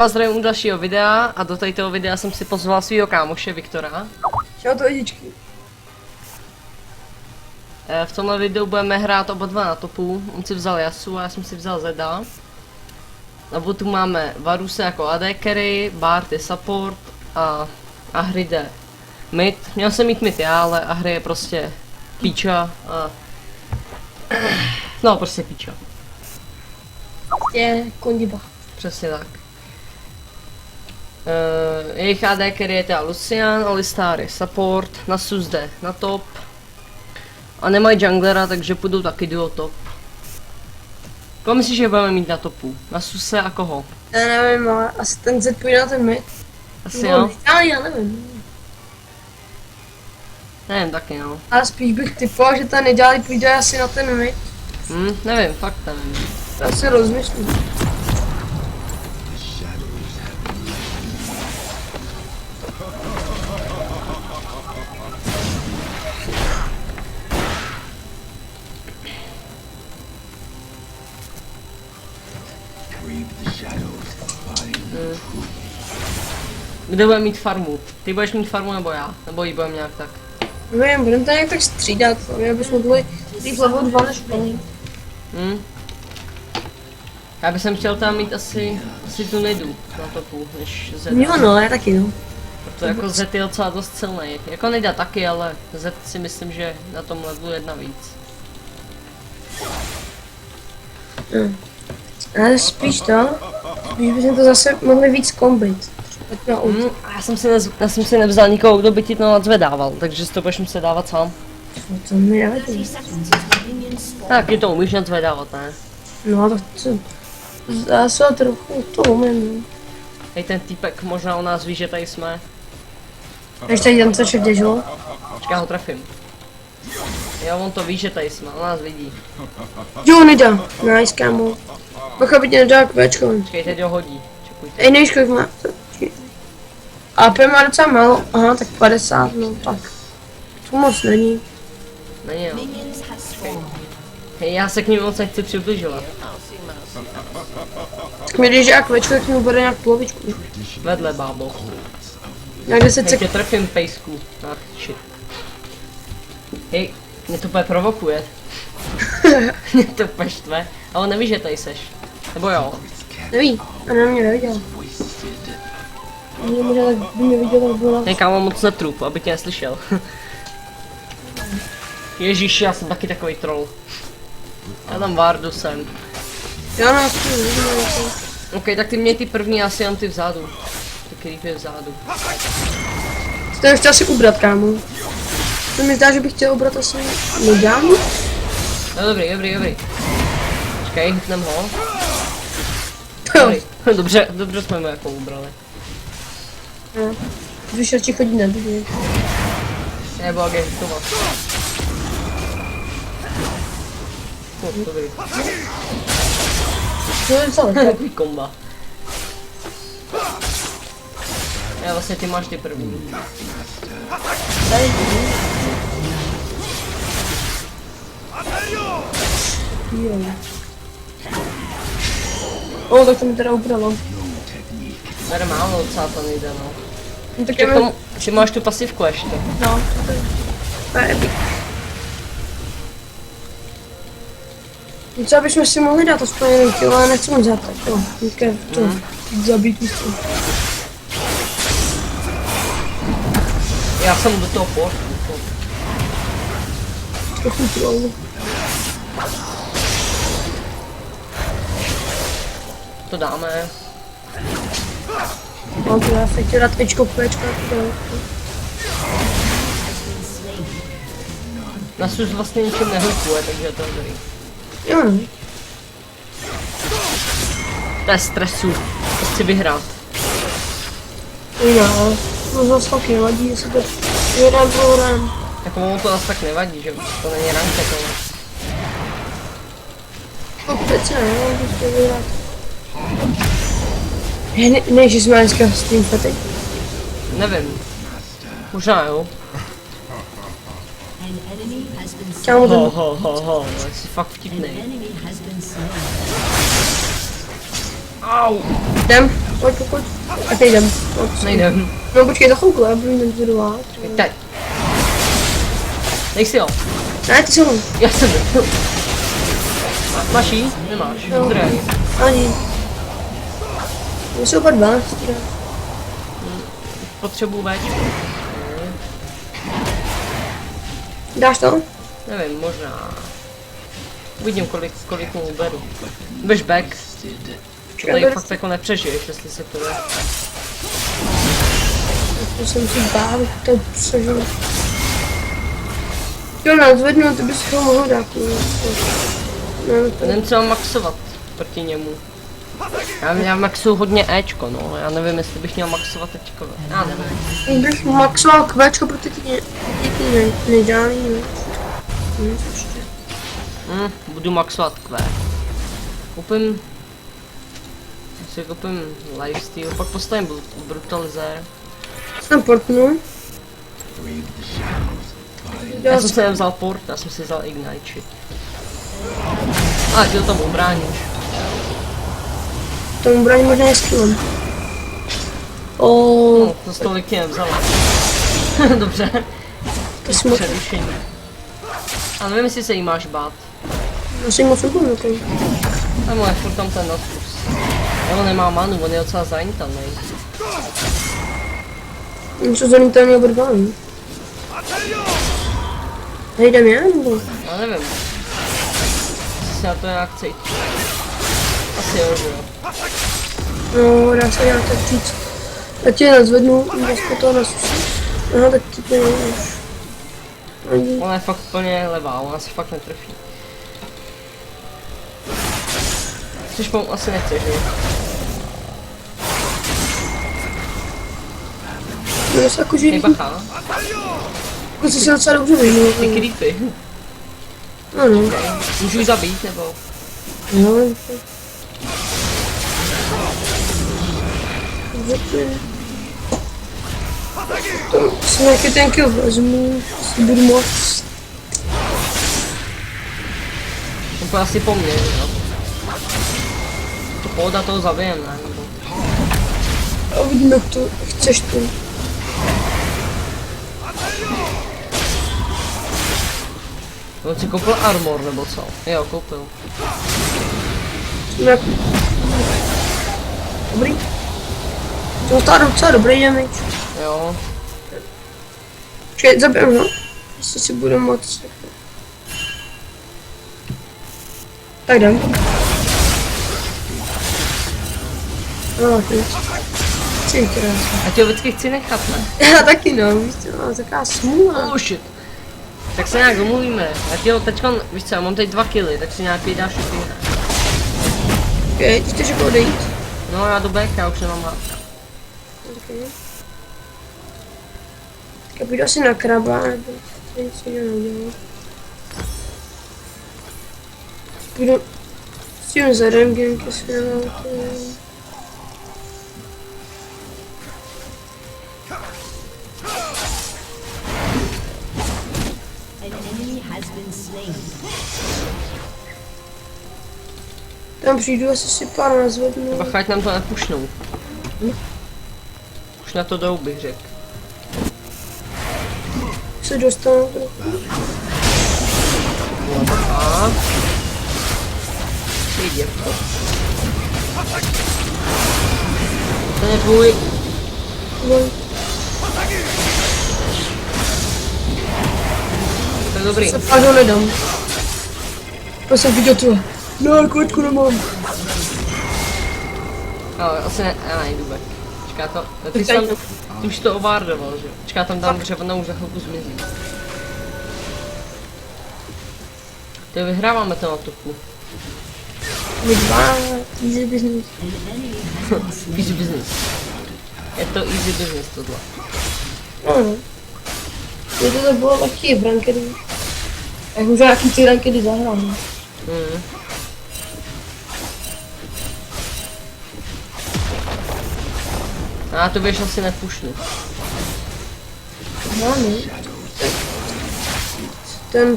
Vás zdravím u dalšího videa a do této videa jsem si pozval svého kámoše Viktora. Čau to lidičky. V tomhle videu budeme hrát oba dva na topu. On si vzal Yasu a já jsem si vzal Zeda. Na botu máme Varuse jako AD carry, Bard je support a Ahri jde mid. Měl jsem mít mid já, ale Ahri je prostě píča a... No prostě píča. Je kondiba. Přesně tak. Jejich AD carry je teda Lucian, Alistar je support, Nasus jde na top. A nemají junglera, takže půjdou taky duo top. Koho myslíš, že budeme mít na topu? Nasuse a koho? Já nevím, ale asi ten Z půjde na ten mid. Asi jo? Já nevím. Nevím taky no. Ale spíš bych typoval, že ten ideální půjde asi na ten mid. Nevím, fakt nevím. Já si rozmyslím. Kdo bude mít farmu? Ty budeš mít farmu nebo já? Nebo ji budeme nějak tak? Nevím, budeme to nějak tak střídat, aby jsme byli v level 2 než plný. Já bych chtěl tam mít asi tu nedu na topu, než Z. Jo no, já taky no. Proto jako Z je docela dost silný. Jako nejda taky, ale Z si myslím, že na tom levelu jedna víc. Ale spíš bychom to zase mohli víc kombit. Já jsem si nevzal nikoho, kdo by ti to nadzvedával, takže si to budeš muset dávat sám. To mi nevadí. Tak ty to umíš nadzvedávat, ne? No tak co? Já se trochu to umím. Hej, ten týpek možná o nás ví, že tady jsme. Ještě tady tam co děžilo? Počkej, já ho trefím. Jo, on to ví, že tady jsme, on nás vidí. Jo, nedá. Nice, kámo. Bacha, by tě nedá kvéčko. Počkej, teď ho hodí. Čekujte. Ej, nevíš, kolik má? AP má docela málo. Aha, tak 50, no tak. To moc není. Není jo. Počkej. Hej, já se k ním moc nechci přibližovat. Tak mi když já kvéčko, tak mi bude nějak polovičku. Vedle, bábo. Jak 10 Hej, sekund. tě trefím pejsku. Ach, shit. Hej, mě to úplně provokuje. Mě to úplně štve. A on neví, že tady seš. Nebo jo? Neví, a na mě neviděl. Možná tak by mě viděl, tak bylo. Hej, kámo, moc netrup, aby tě neslyšel. Ježíš, já jsem taky takový troll. Já tam Vardu jsem. Já nás tu OK, tak ty měj ty první, já si jenom ty vzadu. Ty creepy vzadu. to bych chtěl si ubrat, kámo. To mi zdá, že bych chtěl ubrat asi nedám. No dobrý. Počkej, hitnem ho. Jo. Dobrý. Dobře jsme mu jako ubrali. No. Vyšel ti chodí na dubu. Nebo jak je hitovat. No, dobrý. To je celé. Takový komba. Já vlastně ty máš ty první. Jo. O, tak to mi teda ubralo. Bere málo docela to nejde, no. No tak Ty, já k tomu, ty máš tu pasivku ještě. no, to je epic. Třeba bychom si mohli dát aspoň jeden kill, ale nechci moc zatat, jo. Někde to zabít místo. Já jsem do toho pošlu. Trochu troll. To dáme. No to já se chtěl dát Ečko, Pčko, Nasus vlastně ničím nehulkuje, takže je to dobrý. jo no. To je stresu. Chci vyhrát. Jo, no zase taky nevadí, jestli to jeden prohrám. Jako mu to zase tak nevadí, že to není ranket, ale... No přece ne, když to vyhrát. Ne, že jsme dneska s tím teď. Nevím. Možná jo. Kámo, Ho, jsi fakt vtipnej. Au, Jdem, pojď. A teď jdem. nejdem. No počkej, za chvilku, já budu mít vydovat. Teď. Dej si ho. Ne, ty jsou. Já jsem nebyl. Máš jí? Nemáš. Jo. Dobré. Ani. My jsou oba dva. Potřebuji več. Dáš to? Nevím, možná. Uvidím, kolik mu uberu. Běž back. To tady fakt jako nepřežiješ, jestli se to jde. To jsem si bál, to přežil. Jo, nás zvednu, ty bys ho mohl dát. Nevím, co mám maxovat proti němu. Já maxuju hodně Ečko, no. Já nevím, jestli bych měl maxovat Ečko. Já nevím. Bych maxoval kvéčko, protože ty nedělali, ne? Budu maxovat Q. Koupím... Si koupím lifesteal, pak postavím brutalizer. Jsem portnu. Já jsem si nevzal port, já jsem si vzal ignite. A ty ho tam ubráníš. Tomu braní možná je skillem. No, to stolik tě nevzala. Dobře. To jsme... Přerušení. A nevím, jestli se jí máš bát. Asi moc nebudu, ok. A moje furt tam ten odpust. On nemá manu, on je docela zranitelný. Něco zanitelný obrvání. Nejdem já, nebo? Já nevím. Jestli se na to nějak cítí. Asi jo, že jo. No, dá se nějak tak říct. Já tě nazvednu, vlastně to nasuši. Aha, tak ty to nevíš. Ani. Ona je fakt úplně levá, ona se fakt netrefí. Což pomoct asi nechceš, že jo? No, se jakože... Hej, bacha. To jsi se docela dobře vyhnul. Ty creepy. Ano. Můžu ji zabít, nebo? No, to si nějaký ten kill vezmu, si budu moc. To bude asi po mně, jo? To pohoda toho zabijem, ne? Nebo... A uvidíme, jak to chceš tu. On si koupil armor, nebo co? Jo, koupil. Jak... Dobrý. To dostal docela dobrý damage. Jo. Počkej, zabijem ho. Jestli si budu moc. Tak jdem. No, ty krásný. A tě vždycky chci nechat, ne? Já taky no, víš co, mám taková smůla. Oh shit. Tak se nějak domluvíme. Já ti ho teďka, víš co, já mám teď 2 killy, tak si nějaký dáš všechny. Okej, ty chceš jako odejít? No já do back, já už nemám hlad. Okay. Tak já půjdu asi na kraba, nebo to nic jiného neudělám. Půjdu s tím za rengem, jestli nemám to... Tam přijdu, asi si pár nazvednu. Bacha, ať nám to nepušnou. Už na to jdou, bych řekl. Se dostanu trochu. A... Jde to. To je tvůj. No, To je dobrý. se fakt ho nedám. To jsem viděl tu. No, květku nemám. No, asi ne, já nejdu back. Čeká to, ty jsi tam, ty už to ovardoval, že? Čeká tam dřevna už za chvilku zmizí. Ty vyhráváme to na topu. My dva, easy business. Easy business. Je to easy business tohle. No. Je to bylo taky v rankedy. Jak už nějaký ty rankedy zahrám. Já to běž asi nepušnu. No, ne. Ten.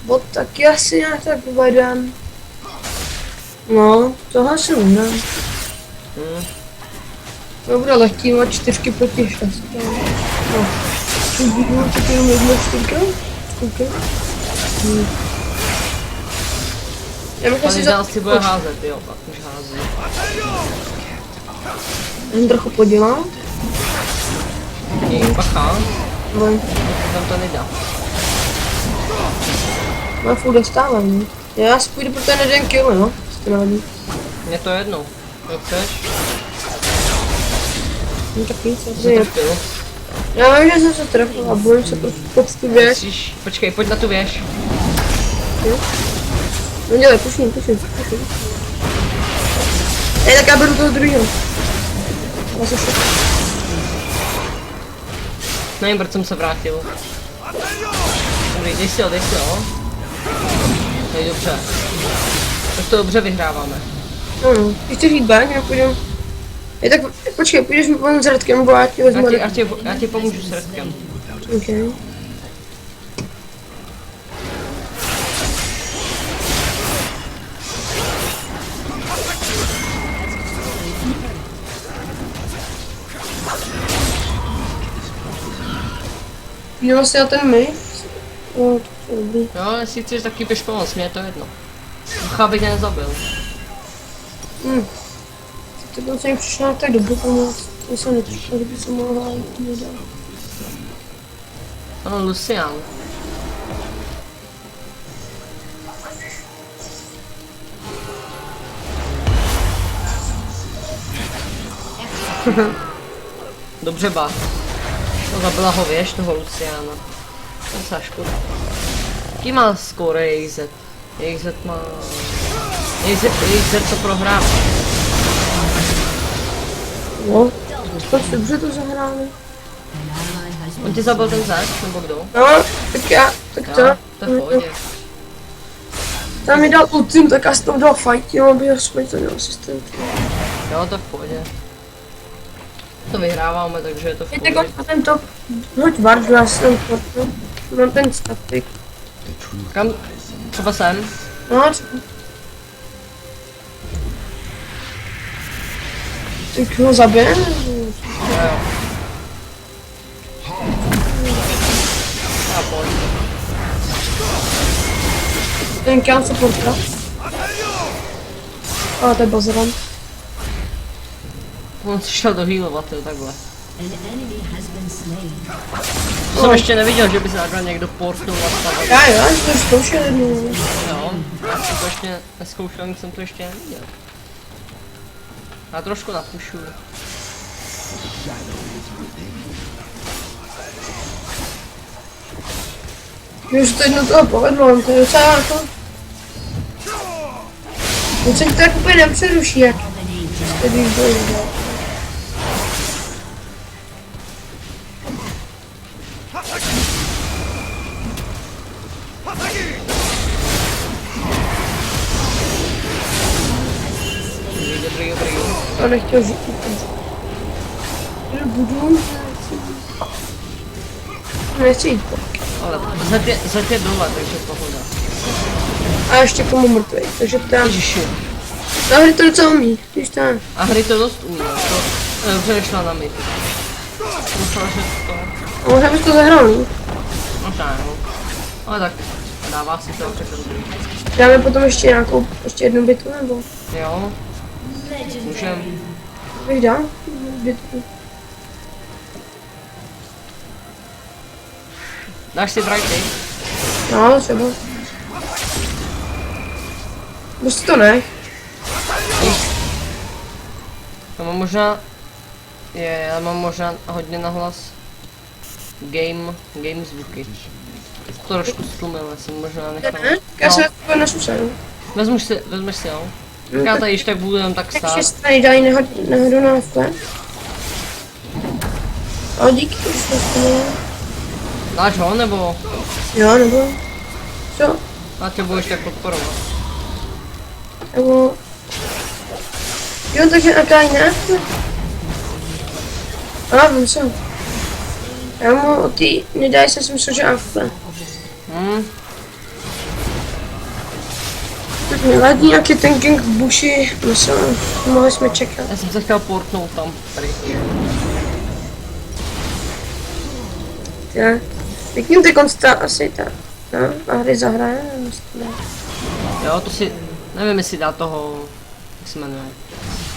Bot taky asi nějak tak uvedem. No, tohle si uhrám. Hm. To bude lehký, má 4 proti 6. No. Když budu tak jenom 1 4. Já bych Pan asi dál si bude házet, jo, pak už hází. Jen trochu podělám. Jej, bacha, No, tam to nedá. já furt dostávám, ne? Já si půjdu pro ten 1 kill, no. To nevadí. Mně to je jedno. Co chceš? No tak víc, Co jsi trefil? já vím, že jsem se trefil a bojím se pod tu věž. Musíš, počkej, pojď na tu věž. No dělej, puším. Tak já beru toho druhého. Já se šel. Nevím, proč jsem se vrátil. Dobrý, dej si ho. To je dobře. Tak to dobře vyhráváme. No, když chceš jít bank, tak půjdem. Tak počkej, půjdeš mi s Radkem, nebo já ti vezmu Já ti pomůžu s Radkem. Okay. Půjdeme si na ten mix. No, to je dobrý. Jo, jestli chceš taky běž pomoct, mě je to jedno. Ducha bych tě nezabil. To jsem přišel na tak dobu pomoct. To jsem nepřišel, kdyby se mohla jít nedal. Ano, Lucian. Dobře, ba. To zabila ho věž, toho Luciana. To je škoda. Jaký má skóre JZ? JZ má... JZ to prohrál. No, tak dobře to zahráli. On ti zabil ten zač, nebo kdo? No, tak to. Jo, to je v pohodě. Tam mi dal ultim, tak já jsem tam dal fight, jo, aby aspoň to měl asistent. Jo, to je v pohodě. To vyhráváme, takže je to v Je pohodě. tak ten top, hoď ward, já jsem to, mám ten statik. Kam? Třeba sem? No, tak ho zabijem? Jo. A pojď. Ten kill supporta. A to je bazeran. On si šel dohealovat, jo, takhle. To jsem ještě neviděl, že by se takhle někdo portnul a stavil. Já jsem to zkoušel jednou. Jo, já jsem to ještě neskoušel, nic jsem to ještě neviděl. Já trošku napušu. Už to jedno toho povedlo, to je docela jako... Teď se to tak úplně nepřeruší, jak... Když dojde. Dobrý. To nechtěl říct. Budu... Nechci jít po. Ale zet je dole, takže pohoda. A ještě komu mrtvej, takže tam... Ježiši. Ta hry to docela umí, když tam... A hry to dost umí, to dobře nešla na mid. Musela, že to... A možná bys to zahrál, ne? Možná jo. Ale tak, dává si to všechno dobrý. Dáme potom ještě nějakou, ještě jednu bitvu, nebo? Jo. Můžem. Bych dal bitvu. Dáš si brighty? No, třeba. Prostě to ne. Já mám možná... já mám možná hodně nahlas game zvuky. To trošku stlumil, já jsem možná nechal. Ne? Já se to nesusedu. Vezmeš si jo? Já tady již tak budu jen tak stát. Takže se tady dají nehodu na fle. A díky, že jsi to splnil. Dáš ho, nebo Jo, nebo... Co? já tě budeš tak podporovat? Nebo... Jo, takže Akai ne? A, vím co. Já mu ty nedají se, jsem myslel, že Afle. Nevadí, jak je ten gang v buši, mohli jsme čekat. Já jsem se chtěl portnout tam. Tady. Tak, pěkný ty konsta asi ta, no, a hry zahraje, myslím. Jo, to si, nevím jestli dá toho, jak se jmenuje.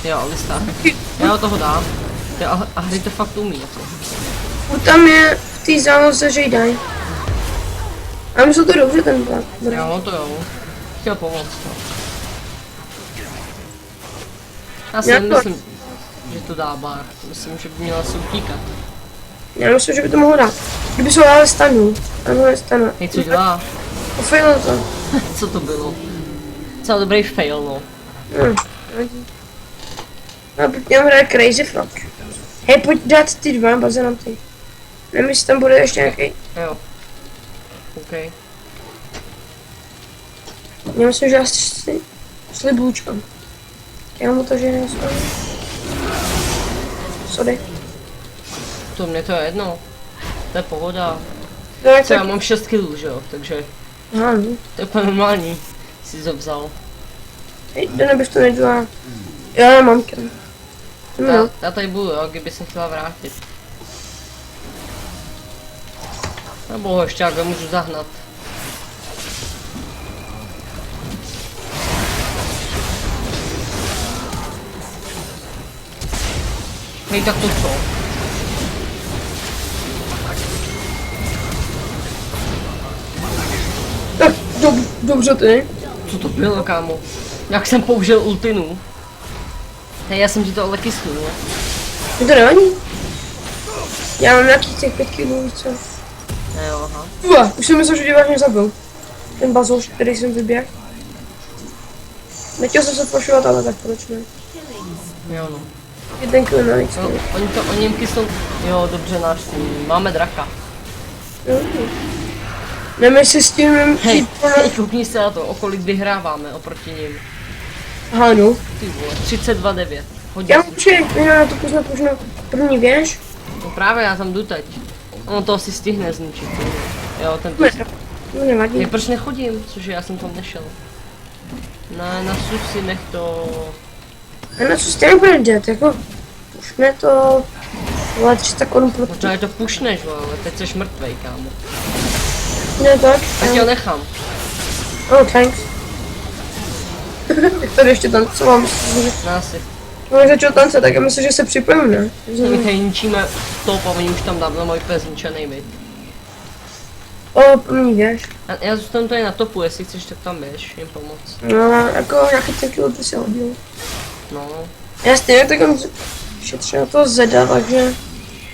Jo, lista. Jo, toho dá. A hry to fakt umí, jako. Tam je v té záloze, že jí dají. A myslím to dobře ten plán. Jo, to jo. Chtěl pomoct, no. Já si myslím, že to dá bar. Myslím, že by měla se utíkat. Já myslím, že by to mohlo dát. Kdyby se ho ale stanul. Ano, nestanu. Hej, co dělá? Failo to. Co to bylo? Docela dobrý fail, no. No, mě hraje Crazy Frog. Hej, pojď dát ty dva bazénanty. Nevím, jestli tam bude ještě nějaký. Jo. OK. Já myslím, že asi slibůčkám. Já mu to, že nejsou. Sorry. To mě to je jedno. To je pohoda. No, jak Co, já tak... mám 6 kg, že jo, takže Aha, no. to je úplně normální. Si to vzal. Hej, do nebych to nejdu a... Jo, já mám krem. No, Já tady budu, jo, kdyby se chtěla vrátit. Nebo ho ještě jak můžu zahnat. Hej, tak to co? tak dobře ty. Co to bylo, kámo? Jak jsem použil ultinu? Hej, já jsem ti to ale kysnul, ne? Mě to nevadí. Já mám nějakých těch 5 kg, co? Ne, jo, aha. Už jsem myslel, že tě vážně zabil. Ten bazoš, který jsem vyběhl. Nechtěl jsem se pošovat, ale tak proč ne? Jo, no. Jeden kill navíc. No, oni jim kysnou. Jo, dobře, náš tým. Máme draka. Nevím, jestli s tím Hej, přijít hej, koukni se na to, o kolik vyhráváme oproti nim. Aha, no. Ty vole, 32-9. Hodně. Já můžu na to poznat možná první věž. No právě, já tam jdu teď. On to asi stihne zničit. Jo, ten to... No nevadí. Hej, proč nechodím? Cože, já jsem tam nešel. Na si nech to... A na co s tím bude dělat, jako... Už ne to... Ale 300 korun pro Možná je to pušneš, ale teď jsi mrtvej, kámo. Ne tak. Tak tě ho nechám. Oh, thanks. Jak tady ještě tancoval, myslím, že... Násip. No, jak začal tancovat, tak já myslím, že se připojím, ne? My tady ničíme top a oni už tam dávno mají úplně zničený byt. O, první věž. Já zůstanu tady na topu, jestli chceš, tak tam běž, jim pomoct. No, jako nějaký ten kilo by se hodil. No, Já stejně tak šetřil na toho Zeda, takže...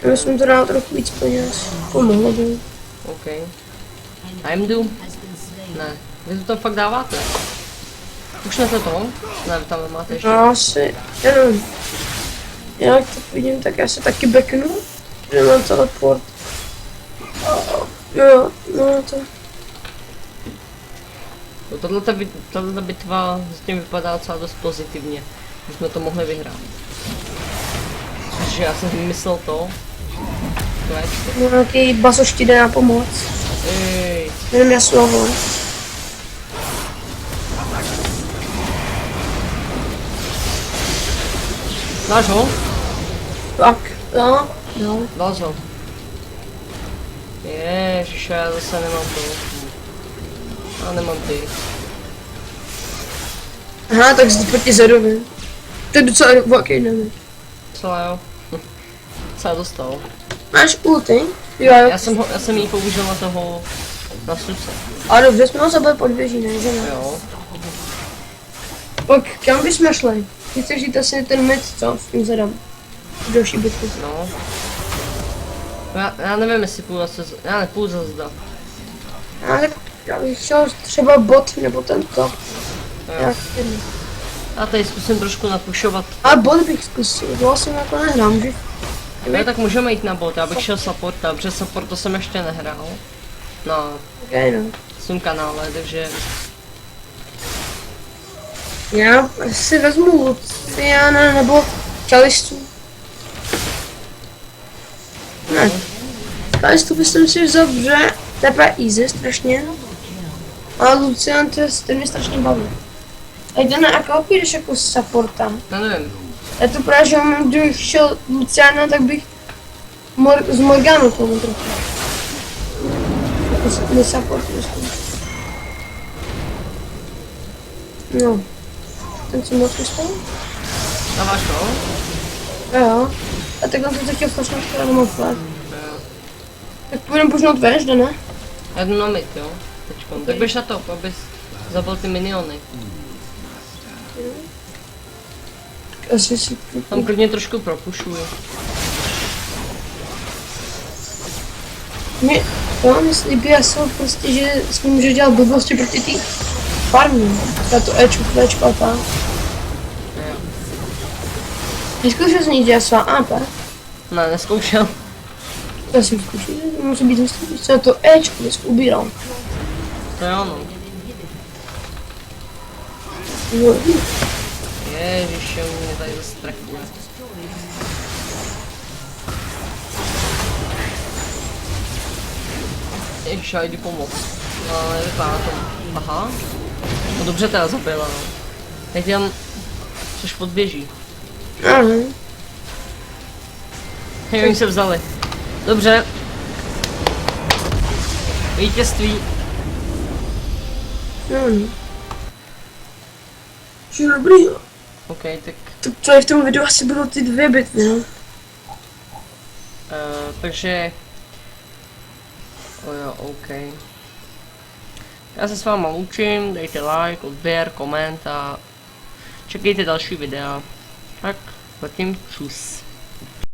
Já myslím, to dál trochu víc peněz. Pomohlo by. OK. A jim Ne, vy to tam fakt dáváte. Už na to? Ne, vy tam nemáte ještě. No, asi... Já nevím. Já jak to vidím, tak já se taky backnu. Že mám teleport. Jo, no to... No, tato bitva s tím vypadá docela dost pozitivně. Už jsme to mohli vyhrát. Cože já jsem myslel to. No, nějaký basoš ti jde na pomoc. Ej, Nevím, já slovo. dáš ho? Tak, jo, no. Dáš ho. Ježiš, já zase nemám to. Já nemám ty. Aha, tak zde proti Zedovi. To je docela velký nevím. Co jo? Co já dostal? Máš ulti? Jo, Já jsem jí použil na toho... Na Suse. a dobře, jsme ho zabili pod věží, ne, že ne? Jo. Pak kam bychom šli? Ty chceš jít asi ten mid, co? S tím Zedem. V další bitvu. No. Já nevím, jestli půjdu zase... Já nepůjdu zase zda. A tak já bych chtěl třeba bot, nebo tento. Jo. Já tady zkusím trošku napušovat. A bot bych zkusil, vlastně jako nehrám, že? No tak můžeme jít na bot, já bych šel supporta, protože support to jsem ještě nehrál. Na Okay, no. svém kanále, takže... Já si vezmu Luciana nebo Chalistu. Ne. Chalistu myslím si vzal, že to je easy strašně. A Lucian ten mě strašně baví. A jde na jaká půjdeš jako z supporta? Já nevím. Já to právě, že kdybych šel Luciana, tak bych z Morganu tomu trochu. Jako nesupport prostě. No. Ten co moc ustal? Dáváš to? Jo. A tak on to taky flašnout, která nemá flat. Tak půjdem požnout veš, ne? Já jdu na mid, jo? Teďkon. Tak běž na top, abys zabil ty miniony. Asi si... Tam klidně trošku propušuji. Mně se líbí, já jsem prostě, že s ním může dělat blbosti proti tý farmě. Já to Ečku, Flečku a tak. Jo. Neskoušel jsem ní dělat svá AP. Ne, neskoušel. Já jsem zkoušel, musí být jistý, co to Ečku dneska ubíral. To je ono. Jo. Ježiši, on mě tady zase trekuje. Ježiš, já jdu pomoct. No, ale nevypadá to. Aha. No dobře teda zabila, no. Teď tam což podběží. Aha. Hej, oni se vzali. Dobře. Vítězství. Že dobrý, jo. OK, tak. Tak to je v tom videu asi bylo ty 2 bitvy, no. Takže... O jo, OK. Já se s váma loučím, dejte like, odběr, koment a čekejte další videa. Tak, zatím čus.